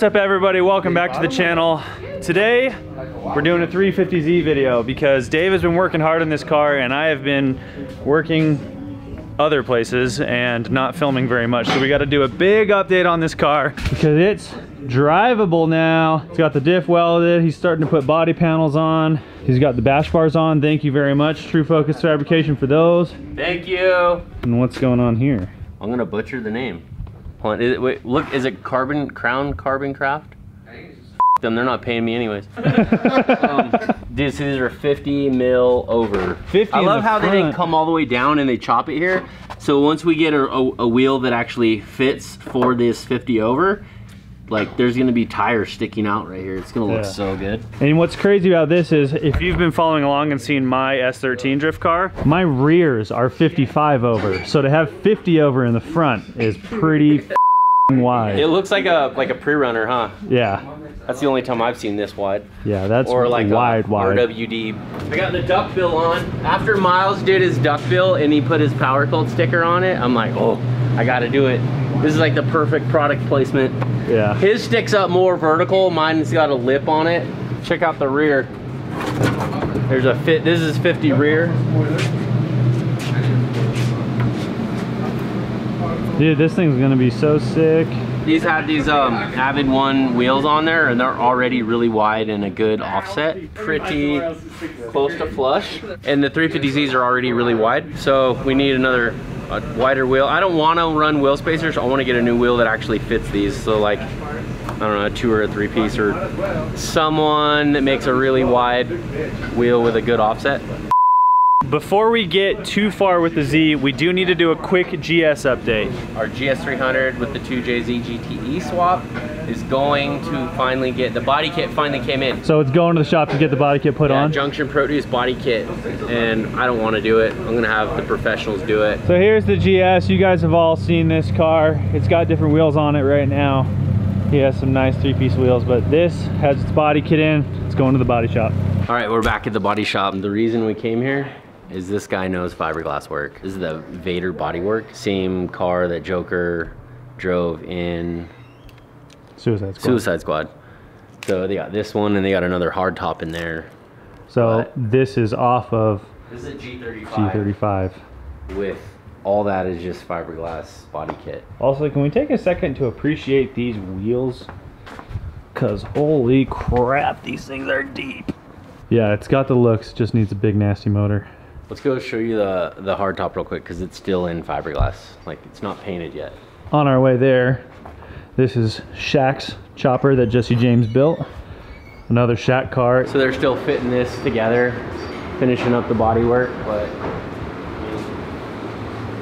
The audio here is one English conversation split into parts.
What's up everybody, welcome back to the channel. Today we're doing a 350Z video because Dave has been working hard on this car and I have been working other places and not filming very much. So we got to do a big update on this car because it's drivable now. It's got the diff welded, he's starting to put body panels on. He's got the bash bars on, thank you very much. True Focus Fabrication for those. Thank you. And what's going on here? I'm gonna butcher the name. Hold on, wait, look, is it Carbon Craft? Them, they're not paying me anyways. Dude, so these are 50 mil over. 50. I love how they didn't come all the way down and they chop it here. So once we get a wheel that actually fits for this 50 over, like there's gonna be tires sticking out right here. It's gonna look so good. And what's crazy about this is if you've been following along and seen my S13 drift car, my rears are 55 over. So to have 50 over in the front is pretty wide. It looks like a pre-runner, huh? Yeah. That's the only time I've seen this wide. Yeah, that's or like wide. RWD. I got the duckbill on. After Miles did his duckbill and he put his Power Cult sticker on it, I'm like, oh, I gotta do it. This is like the perfect product placement. Yeah. His sticks up more vertical. Mine's got a lip on it. Check out the rear. There's a fit. This is 50 rear. Dude, this thing's gonna be so sick. These had these Avid 1 wheels on there and they're already really wide and a good offset. Pretty close to flush. And the 350Zs are already really wide. So we need another wider wheel. I don't want to run wheel spacers. I want to get a new wheel that actually fits these. So like, I don't know, a 2 or a 3 piece or someone that makes a really wide wheel with a good offset. Before we get too far with the Z, we do need to do a quick GS update. Our GS300 with the 2JZ GTE swap is going to finally get, the body kit finally came in. So it's going to the shop to get the body kit put on? Junction Produce body kit, and I don't want to do it. I'm gonna have the professionals do it. So here's the GS. You guys have all seen this car. It's got different wheels on it right now. He has some nice 3-piece wheels, but this has its body kit in. It's going to the body shop. All right, we're back at the body shop. The reason we came here is this guy knows fiberglass work. This is the Vader bodywork. Same car that Joker drove in Suicide Squad. So they got this one and they got another hard top in there. So this is off of... This is a G35. G35. With all that is just fiberglass body kit. Also, can we take a second to appreciate these wheels? Cause holy crap, these things are deep. Yeah, it's got the looks, just needs a big nasty motor. Let's go show you the hard top real quick because it's still in fiberglass. Like it's not painted yet. On our way there, this is Shaq's chopper that Jesse James built. Another Shaq car. So they're still fitting this together, finishing up the body work, but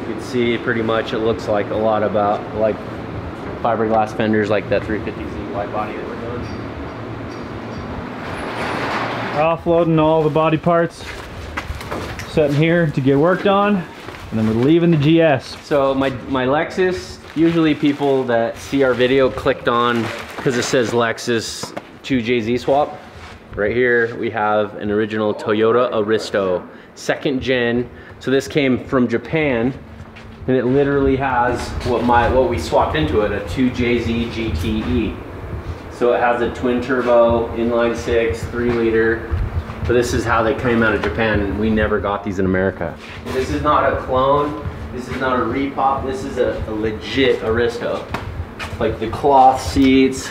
you can see pretty much it looks like a lot about like fiberglass fenders like that 350Z wide body that we're doing. Offloading all the body parts. Sitting here to get worked on, and then we're leaving the GS. So my Lexus, usually people that see our video clicked on because it says Lexus 2JZ swap. Right here we have an original Toyota Aristo, 2nd gen. So this came from Japan, and it literally has what we swapped into it, a 2JZ GTE. So it has a twin turbo, inline 6, 3 liter. But this is how they came out of Japan, and we never got these in America. This is not a clone, this is not a repop, this is a legit Aristo. Like the cloth seats,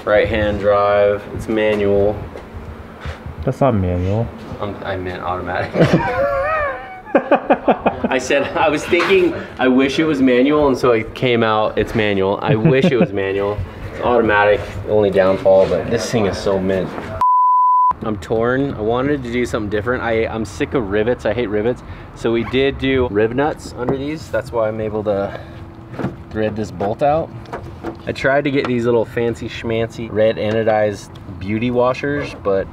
right-hand drive, it's manual. That's not manual. I meant automatic. I was thinking, I wish it was manual, and so it came out, it's manual. I wish it was manual. It's automatic, only downfall, but this thing is so mint. I'm torn. I wanted to do something different. I'm sick of rivets. I hate rivets. So we did do rib nuts under these. That's why I'm able to thread this bolt out. I tried to get these little fancy schmancy red anodized beauty washers, but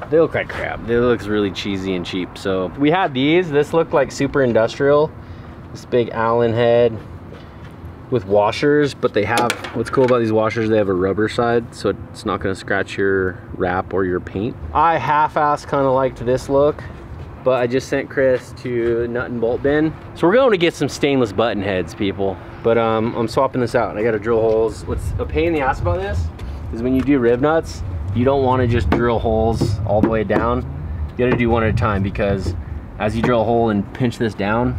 they look like crap. They look really cheesy and cheap. So we had these. This looked like super industrial. This big Allen head with washers, but they have, what's cool about these washers, they have a rubber side, so it's not gonna scratch your wrap or your paint. I half-ass kind of liked this look. but I just sent Chris to nut and bolt bin. So we're going to get some stainless button heads, people. But I'm swapping this out and I got to drill holes. What's a pain in the ass about this is when you do rib nuts, you don't want to just drill holes all the way down. You got to do one at a time, because as you drill a hole and pinch this down,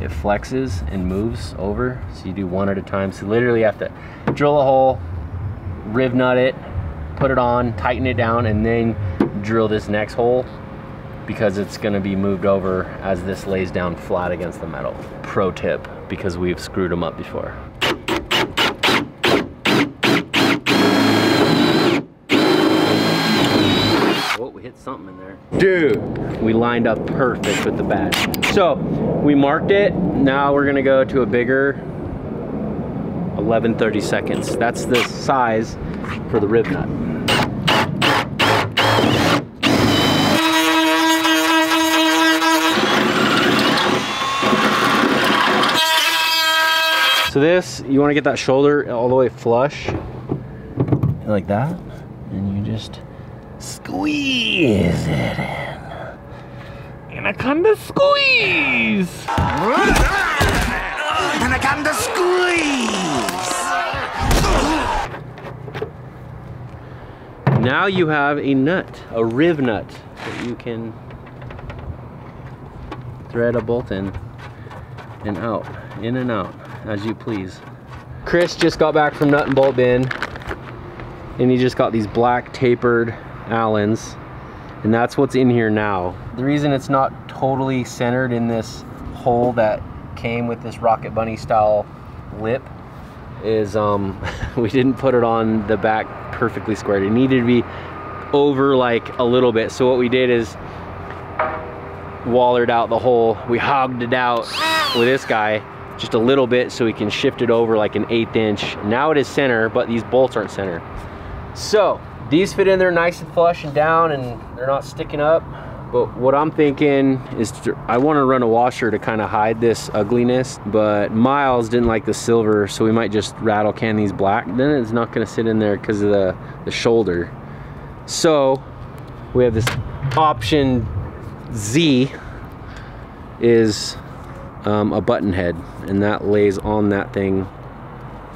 it flexes and moves over. So you do one at a time. So literally you have to drill a hole, rib nut it, put it on, tighten it down, and then drill this next hole, because it's going to be moved over as this lays down flat against the metal. Pro tip, because we've screwed them up before. Oh, we hit something in there. Dude, we lined up perfect with the bat. So we marked it. Now we're going to go to a bigger 11/32. That's the size for the rib nut. So this, you want to get that shoulder all the way flush, like that, and you just squeeze it in. Anaconda squeeze! Anaconda squeeze! Now you have a nut, a rib nut, that you can thread a bolt in and out, in and out, as you please. Chris just got back from nut and bolt bin, and he just got these black tapered Allens, and that's what's in here now. The reason it's not totally centered in this hole that came with this Rocket Bunny style lip is we didn't put it on the back perfectly squared. It needed to be over like a little bit. So what we did is wallered out the hole. We hogged it out with this guy just a little bit so we can shift it over like an 1/8 inch. Now it is center, but these bolts aren't center. So these fit in there nice and flush and down, and they're not sticking up. But what I'm thinking is I want to run a washer to kind of hide this ugliness, but Miles didn't like the silver, so we might just rattle can these black. Then it's not going to sit in there because of the shoulder. So we have this option Z is a button head, and that lays on that thing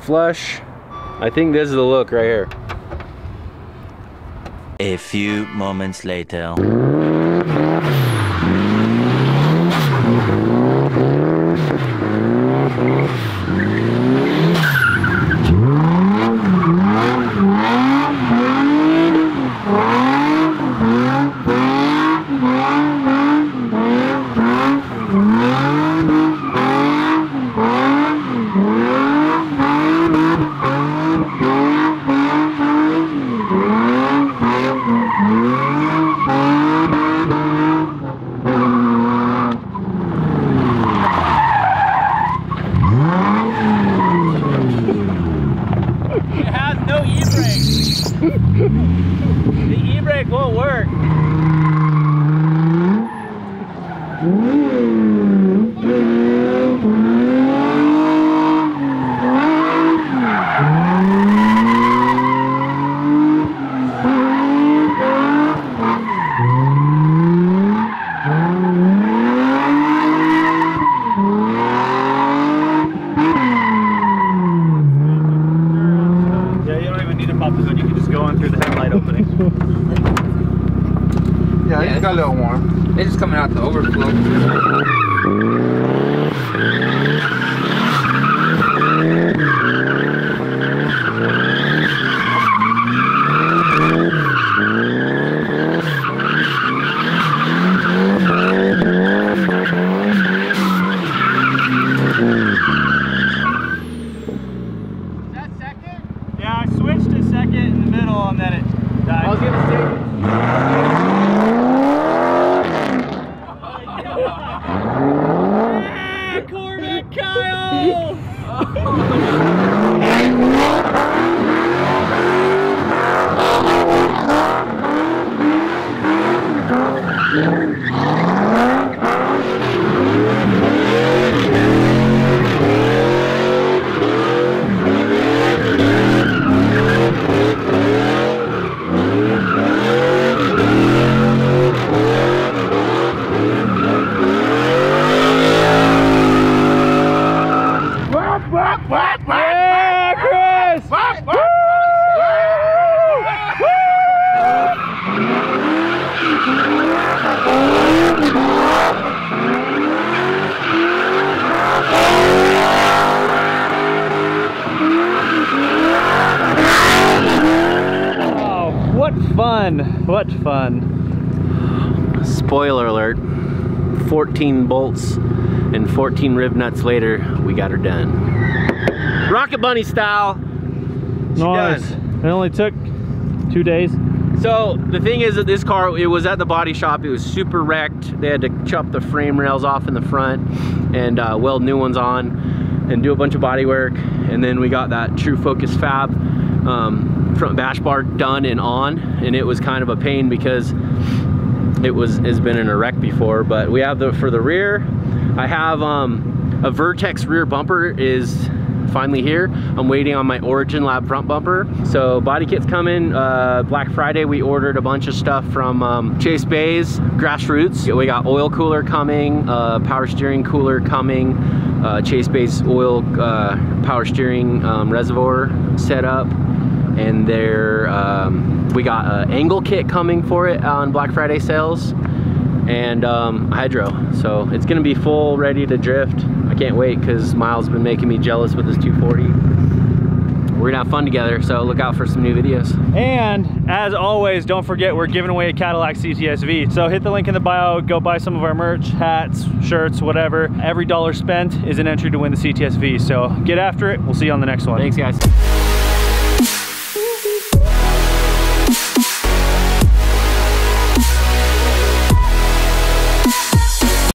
flush. I think this is the look right here. A few moments later. The e-brake won't work. Yeah, it just got a little warm. It's just coming out the overflow. Is that second? Yeah, I switched to second in the middle and then it died. I was gonna say. fun. What fun. Spoiler alert, 14 bolts and 14 rib nuts later, we got her done. Rocket Bunny style. Nice. It only took 2 days. So the thing is that this car, it was at the body shop, it was super wrecked. They had to chop the frame rails off in the front and weld new ones on and do a bunch of body work. And then we got that True Focus Fab front bash bar done and on, and it was kind of a pain because it's been in a wreck before. But we have for the rear, I have a Vertex rear bumper is finally here. I'm waiting on my Origin Lab front bumper. So body kit's coming. Black Friday we ordered a bunch of stuff from Chase Bay's Grassroots. We got oil cooler coming, power steering cooler coming, Chase Bay's oil power steering reservoir setup, and we got an angle kit coming for it on Black Friday sales, and hydro. So it's gonna be full, ready to drift. I can't wait because Miles been making me jealous with his 240. We're gonna have fun together, so look out for some new videos. And as always, don't forget we're giving away a Cadillac CTS-V. So hit the link in the bio, go buy some of our merch, hats, shirts, whatever. Every dollar spent is an entry to win the CTS-V. So get after it. We'll see you on the next one. Thanks, guys.